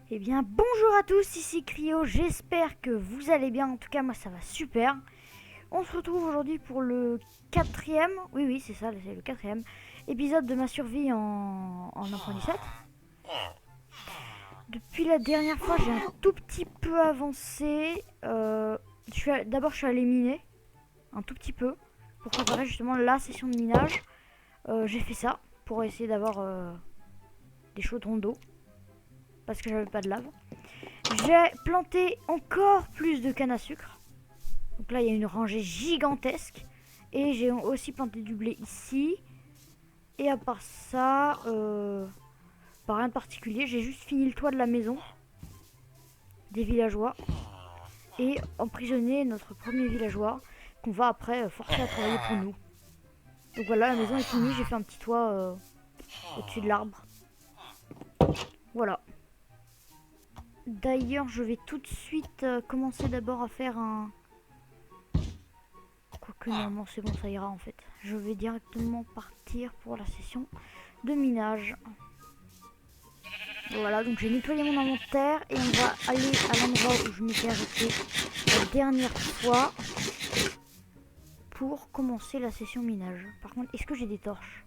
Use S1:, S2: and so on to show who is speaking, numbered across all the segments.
S1: Eh bien bonjour à tous, ici Cryo, j'espère que vous allez bien, en tout cas moi ça va super. On se retrouve aujourd'hui pour le quatrième, oui c'est ça, c'est le quatrième épisode de ma survie en 1.17. Depuis la dernière fois j'ai un tout petit peu avancé, d'abord je suis allé miner, un tout petit peu, pour préparer justement la session de minage. J'ai fait ça, pour essayer d'avoir des chaudrons d'eau, parce que j'avais pas de lave. J'ai planté encore plus de canne à sucre. Donc là, il y a une rangée gigantesque. Et j'ai aussi planté du blé ici. Et à part ça, pas rien de particulier. J'ai juste fini le toit de la maison des villageois. Et emprisonné notre premier villageois qu'on va après forcer à travailler pour nous. Donc voilà, la maison est finie. J'ai fait un petit toit au-dessus de l'arbre. Voilà. D'ailleurs, je vais tout de suite commencer d'abord à faire un... Quoique non, c'est bon, ça ira en fait. Je vais directement partir pour la session de minage. Voilà, donc j'ai nettoyé mon inventaire et on va aller à l'endroit où je m'étais arrêté la dernière fois pour commencer la session minage. Par contre, est-ce que j'ai des torches?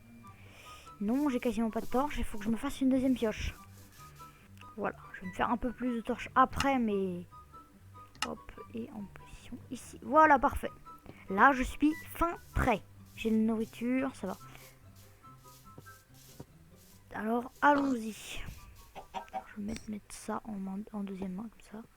S1: Non, j'ai quasiment pas de torches, il faut que je me fasse une deuxième pioche. Voilà, je vais me faire un peu plus de torches après, mais... Hop, et en position ici. Voilà, parfait. Là, je suis fin prêt. J'ai de la nourriture, ça va. Alors, allons-y. Je vais mettre ça en deuxième main, comme ça.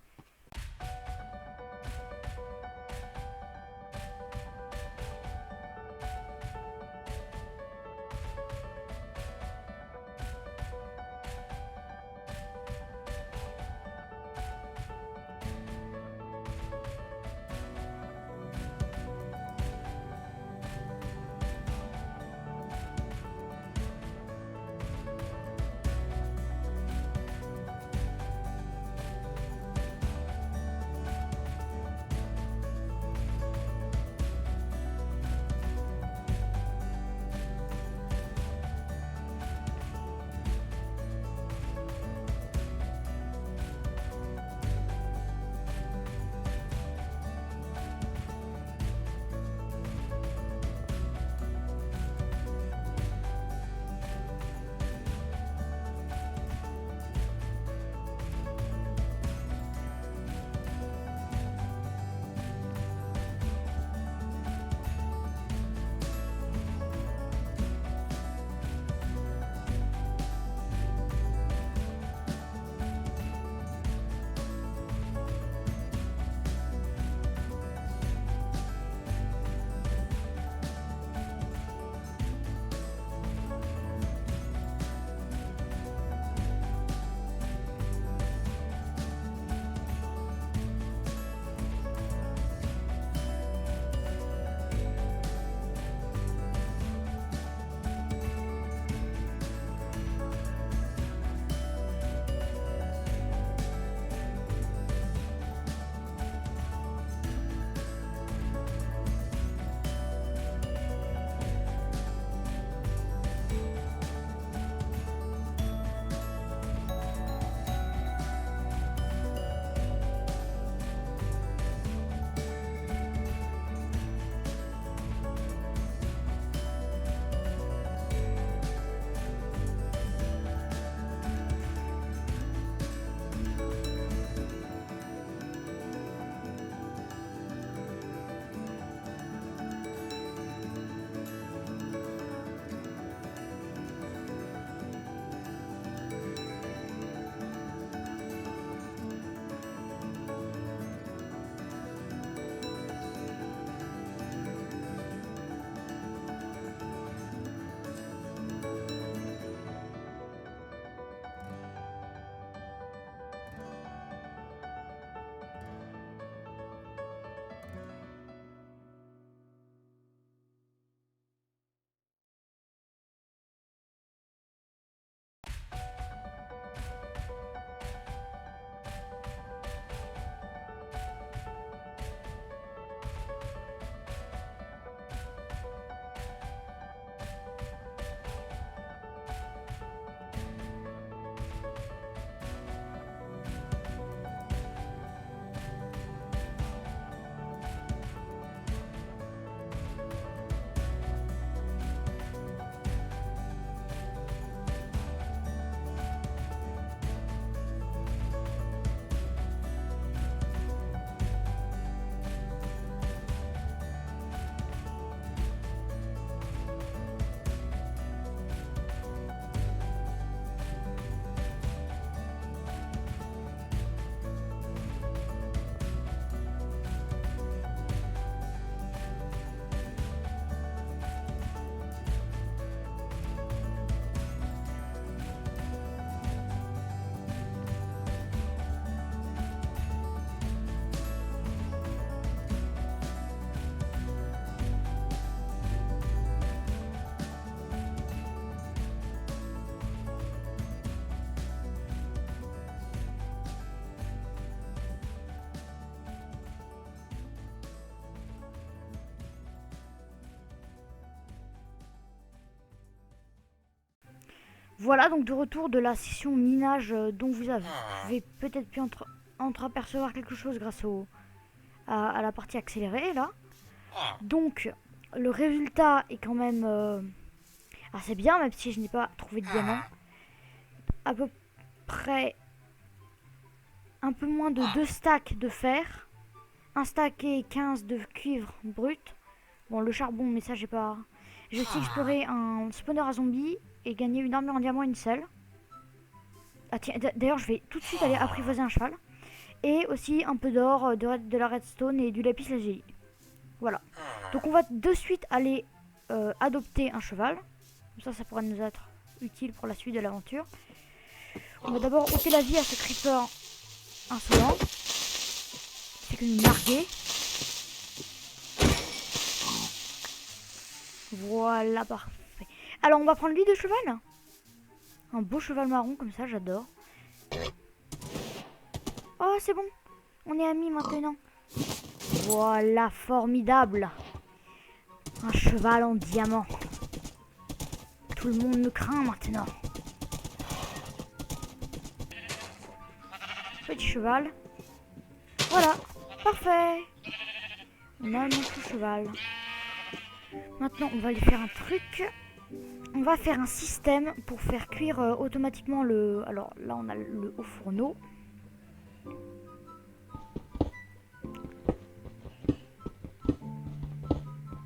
S1: Voilà, donc de retour de la session minage dont vous avez peut-être pu entreapercevoir quelque chose grâce à la partie accélérée là. Donc le résultat est quand même assez bien, même si je n'ai pas trouvé de diamant. À peu près un peu moins de 2 stacks de fer, un stack et 15 de cuivre brut. Bon, le charbon, mais ça j'ai pas. J'ai aussi exploré un spawner à zombies et gagné une armure en diamant et une selle. Ah tiens, d'ailleurs je vais tout de suite aller apprivoiser un cheval. Et aussi un peu d'or, de la redstone et du lapis lazuli. Voilà. Donc on va de suite aller adopter un cheval. Ça pourrait nous être utile pour la suite de l'aventure. On va d'abord ôter la vie à ce creeper insolent. C'est que nous narguer. Voilà, parfait. Alors on va prendre lui de cheval. Un beau cheval marron comme ça, j'adore. Oh, c'est bon. On est amis maintenant. Voilà, formidable. Un cheval en diamant. Tout le monde me craint maintenant. Petit cheval. Voilà, parfait. On a notre cheval. Maintenant, on va aller faire un truc. On va faire un système pour faire cuire automatiquement le... Alors là, on a le haut fourneau.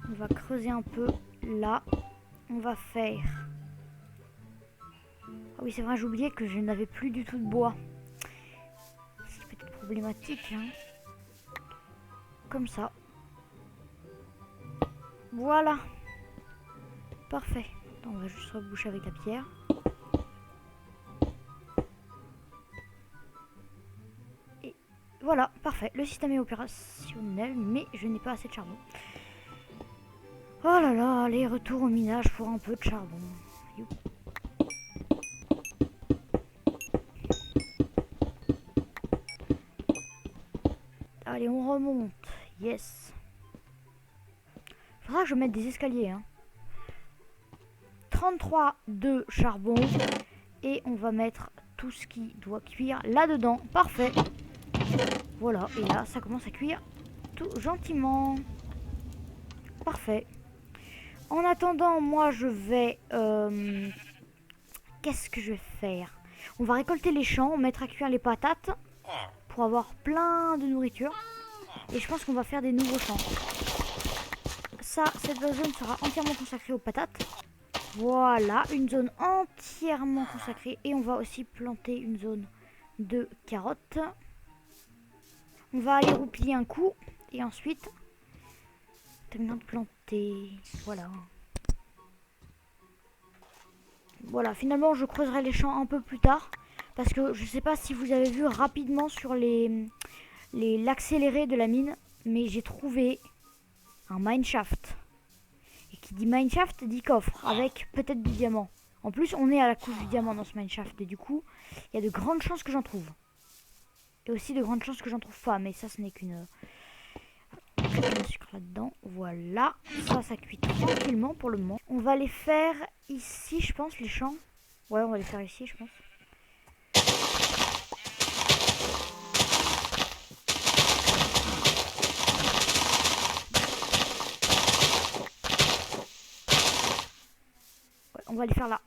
S1: On va creuser un peu là. On va faire... Ah oui, c'est vrai, j'ai oublié que je n'avais plus du tout de bois. C'est peut-être problématique, hein. Comme ça. Voilà. Parfait. Attends, on va juste reboucher avec la pierre. Et voilà, parfait. Le système est opérationnel, mais je n'ai pas assez de charbon. Oh là là, allez, retour au minage pour un peu de charbon. Youp. Allez, on remonte. Yes. Faudra que je mette des escaliers, hein. 33 de charbon. Et on va mettre tout ce qui doit cuire là-dedans. Parfait. Voilà, et là, ça commence à cuire tout gentiment. Parfait. En attendant, moi, je vais... Qu'est-ce que je vais faire? On va récolter les champs, mettre à cuire les patates pour avoir plein de nourriture. Et je pense qu'on va faire des nouveaux champs. Ça, cette zone sera entièrement consacrée aux patates. Voilà, une zone entièrement consacrée. Et on va aussi planter une zone de carottes. On va aller roupiller un coup. Et ensuite, terminant de planter. Voilà. Voilà, finalement, je creuserai les champs un peu plus tard. Parce que je ne sais pas si vous avez vu rapidement sur l'accéléré de la mine. Mais j'ai trouvé un mineshaft. Et qui dit mineshaft dit coffre, avec peut-être du diamant. En plus, on est à la couche du diamant dans ce mineshaft. Et du coup, il y a de grandes chances que j'en trouve. Et aussi de grandes chances que j'en trouve pas. Mais ça, ce n'est qu'une... sucre là-dedans. Voilà. Ça cuit tranquillement pour le moment. On va les faire ici, je pense, les champs. Ouais, on va les faire ici, je pense. On va les faire là.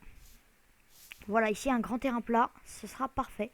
S1: Voilà, ici un grand terrain plat, ce sera parfait.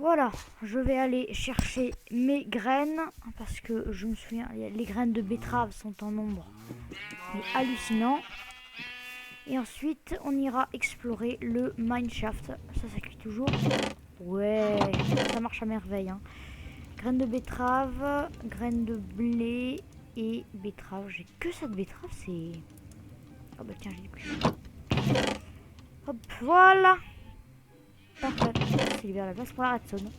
S1: Voilà, je vais aller chercher mes graines parce que je me souviens, les graines de betterave sont en nombre mais hallucinant. Et ensuite, on ira explorer le mineshaft. Ça cuit toujours. Ouais, ça marche à merveille. Hein. Graines de betterave, graines de blé et betterave. J'ai que cette betterave, c'est... Oh bah tiens, j'ai plus. Hop, voilà. Parfait. C'est libère la place pour la redstone.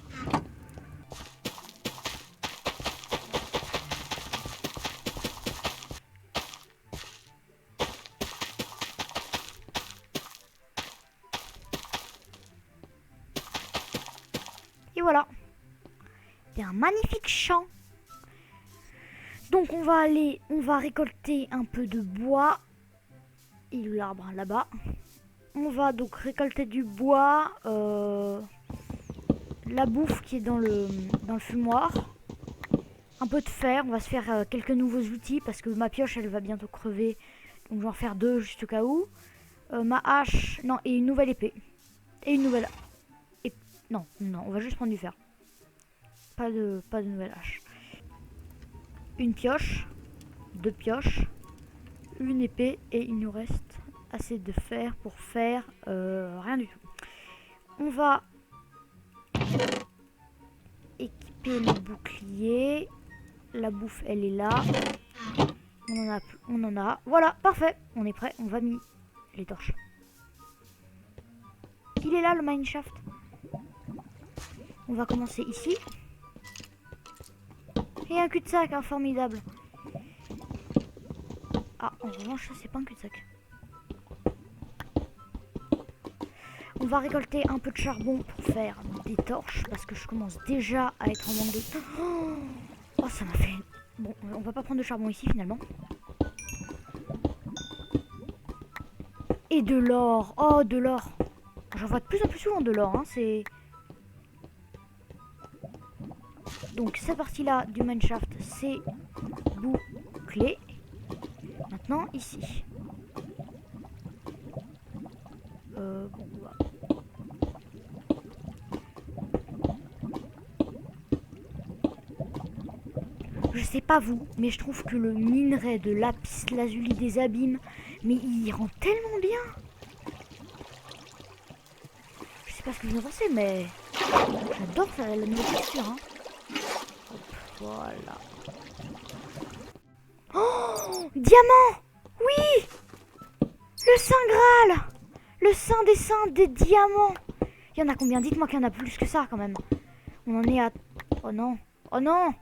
S1: Et voilà. C'est un magnifique champ. Donc on va récolter un peu de bois. Et l'arbre là-bas. On va donc récolter du bois, la bouffe qui est dans le fumoir, un peu de fer. On va se faire quelques nouveaux outils parce que ma pioche elle va bientôt crever. Donc je vais en faire 2 juste au cas où. Ma hache, non, et une nouvelle épée. Et une nouvelle... Non, on va juste prendre du fer. Pas de nouvelle hache. Une pioche, 2 pioches, une épée et il nous reste assez de fer pour faire rien du tout. On va équiper le bouclier. La bouffe elle est là. On en a. Voilà, parfait. On est prêt. On va mettre les torches. Il est là le mineshaft. On va commencer ici. Et un cul-de-sac, hein, formidable. Ah, en revanche, ça c'est pas un cul-de-sac. On va récolter un peu de charbon pour faire des torches. Parce que je commence déjà à être en manque de... Oh, ça m'a fait... Bon, on va pas prendre de charbon ici finalement. Et de l'or. Oh, de l'or. J'en vois de plus en plus souvent de l'or. Hein, c'est... Donc cette partie-là du mineshaft, c'est bouclé. Maintenant, ici. Bon, bah. Je sais pas vous, mais je trouve que le minerai de lapis lazuli des abîmes, mais il rend tellement bien. Je sais pas ce que vous en pensez, mais j'adore la nouvelle texture. Hein. Hop, voilà. Oh, diamant! Oui! Le Saint Graal! Le Saint des Saints des diamants! Il y en a combien? Dites-moi qu'il y en a plus que ça quand même. On en est à... Oh non! Oh non!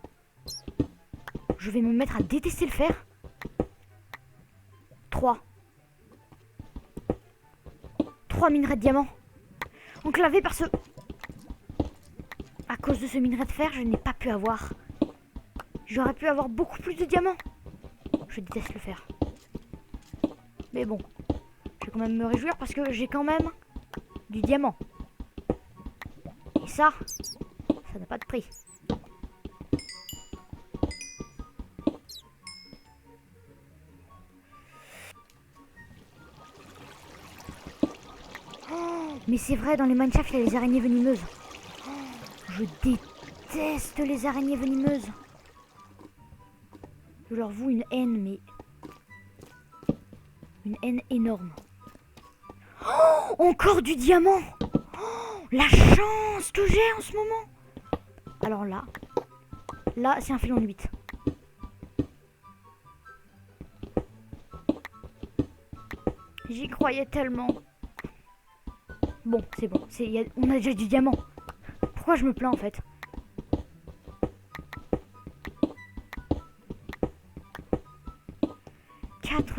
S1: Je vais me mettre à détester le fer. 3 minerais de diamants. Enclavés par ce... À cause de ce minerai de fer, je n'ai pas pu avoir. J'aurais pu avoir beaucoup plus de diamants. Je déteste le fer. Mais bon, je vais quand même me réjouir parce que j'ai quand même du diamant. Et ça n'a pas de prix. Oh, mais c'est vrai, dans les mineshafts, il y a les araignées venimeuses. Oh, je déteste les araignées venimeuses. Je leur voue une haine, mais... Une haine énorme. Oh, encore du diamant. Oh, la chance que j'ai en ce moment. Alors là c'est un filon de 8. J'y croyais tellement. Bon, c'est bon. On a déjà du diamant. Pourquoi je me plains en fait?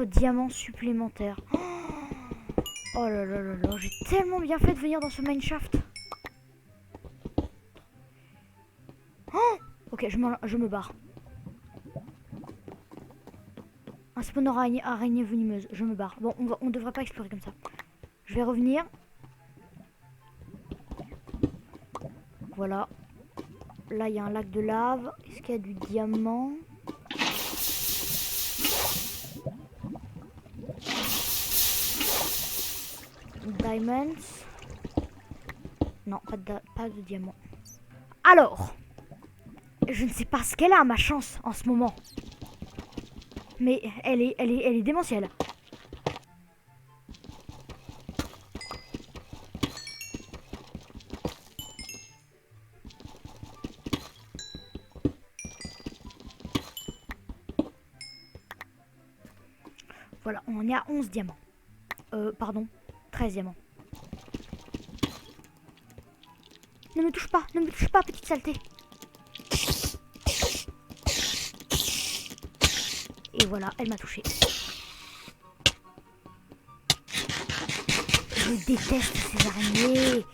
S1: Diamants supplémentaires. Oh là là là là, j'ai tellement bien fait de venir dans ce mineshaft. Oh, ok, je me barre. Un spawn araignée venimeuse, je me barre. Bon, on devrait pas explorer comme ça. Je vais revenir. Voilà. Là, il y a un lac de lave. Est-ce qu'il y a du diamant? Diamonds. Non, pas de diamant. Alors, je ne sais pas ce qu'elle a, ma chance, en ce moment. Mais elle est démentielle. Voilà, on est à 11 diamants. Pardon, 13 diamants. Ne me touche pas, petite saleté. Et voilà, elle m'a touché. Je déteste ces araignées.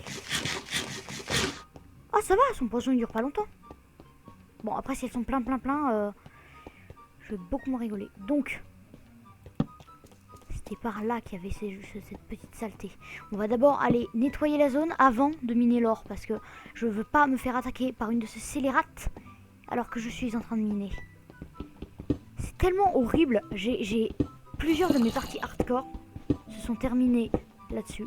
S1: Ah, ça va, son poison il dure pas longtemps. Bon, après, si elles sont plein, je vais beaucoup moins rigoler. Donc, c'était par là qu'il y avait cette petite saleté. On va d'abord aller nettoyer la zone avant de miner l'or. Parce que je veux pas me faire attaquer par une de ces scélérates alors que je suis en train de miner. C'est tellement horrible. J'ai plusieurs de mes parties hardcore se sont terminées là-dessus.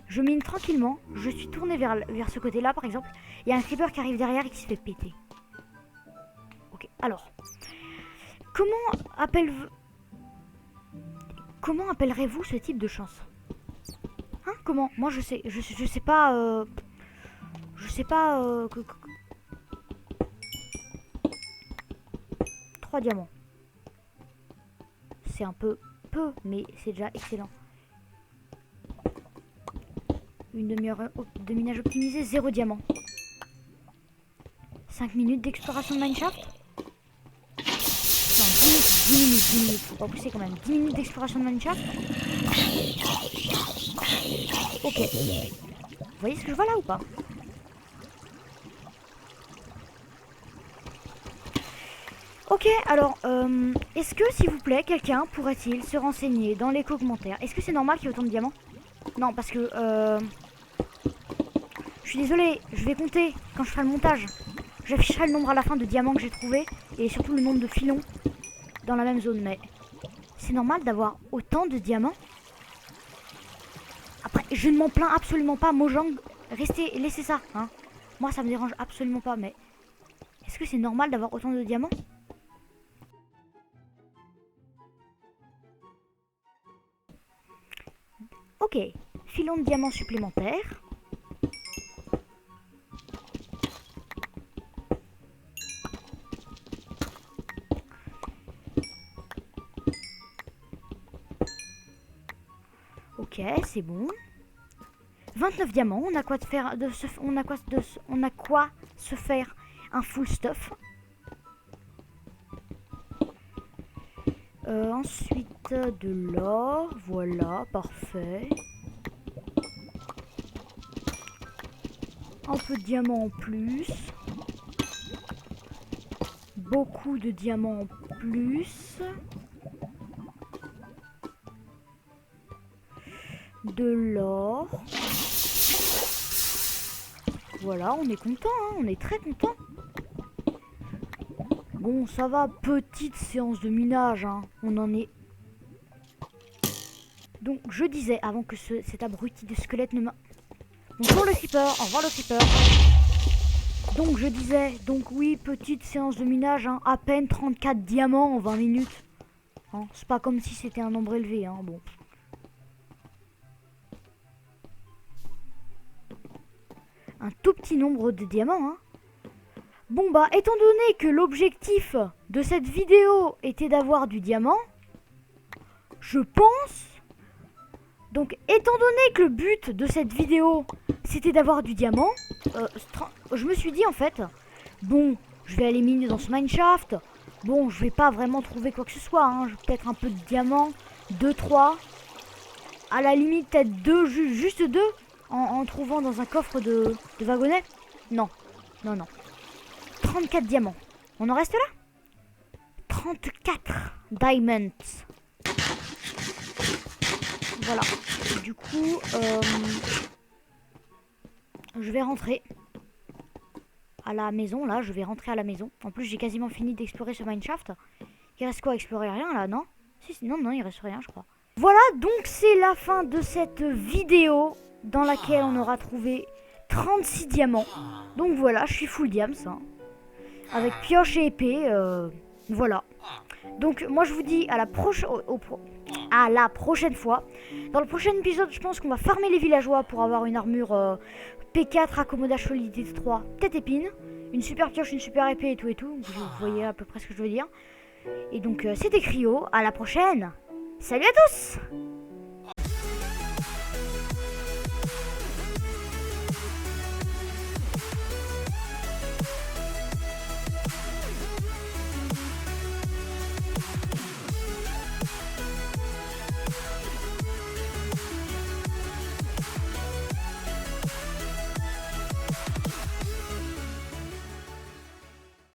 S1: Je mine tranquillement. Je suis tourné vers ce côté-là, par exemple. Il y a un creeper qui arrive derrière et qui se fait péter. Ok, alors. Comment appellerez-vous ce type de chance? Hein? Comment? Moi, je sais pas... je sais pas... 3 diamants. C'est un peu mais c'est déjà excellent. Une demi-heure de minage optimisé, 0 diamant. 5 minutes d'exploration de mineshaft. Non, 10 minutes. Faut pas pousser quand même. 10 minutes d'exploration de mineshaft. Ok. Vous voyez ce que je vois là ou pas? Ok, alors, est-ce que, s'il vous plaît, quelqu'un pourrait-il se renseigner dans les commentaires? Est-ce que c'est normal qu'il y ait autant de diamants? Non, parce que, je suis désolée, je vais compter quand je ferai le montage. J'afficherai le nombre à la fin de diamants que j'ai trouvé et surtout le nombre de filons dans la même zone. Mais c'est normal d'avoir autant de diamants? Après, je ne m'en plains absolument pas, Mojang. Laissez ça, hein. Moi, ça me dérange absolument pas, mais est-ce que c'est normal d'avoir autant de diamants? Ok, filon de diamants supplémentaires. Ok, c'est bon. 29 diamants, on a quoi se faire un full stuff. Ensuite de l'or, voilà, parfait. Un peu de diamants en plus. Beaucoup de diamants en plus. De l'or. Voilà, on est content, hein, on est très content. Bon, ça va, petite séance de minage, hein, on en est... Donc, je disais, avant que cet abruti de squelette ne m'a... Bonjour le creeper, au revoir le creeper. Donc, je disais, donc oui, petite séance de minage, hein, à peine 34 diamants en 20 minutes. Hein, c'est pas comme si c'était un nombre élevé, hein, bon. Un tout petit nombre de diamants, hein. Bon bah, étant donné que l'objectif de cette vidéo était d'avoir du diamant, je pense... Donc, étant donné que le but de cette vidéo, c'était d'avoir du diamant, je me suis dit en fait, bon, je vais aller miner dans ce mineshaft. Bon, je vais pas vraiment trouver quoi que ce soit, hein. Peut-être un peu de diamant, 2, 3. À la limite, peut-être 2, juste 2, en trouvant dans un coffre de wagonnet. Non, non, non. 34 diamants. On en reste là? 34 diamonds. Voilà. Du coup, je vais rentrer à la maison. Là, je vais rentrer à la maison. En plus, j'ai quasiment fini d'explorer ce mineshaft. Il reste quoi à explorer? Rien là, non? Si, non, non, il reste rien, je crois. Voilà, donc c'est la fin de cette vidéo dans laquelle on aura trouvé 36 diamants. Donc voilà, je suis full diams. Hein. Avec pioche et épée. Voilà. Donc moi je vous dis à la prochaine fois. Dans le prochain épisode, je pense qu'on va farmer les villageois pour avoir une armure P4, accommodage solidité 3, tête épine. Une super pioche, une super épée et tout et tout. Donc, vous voyez à peu près ce que je veux dire. Et donc c'était Cryo. À la prochaine. Salut à tous!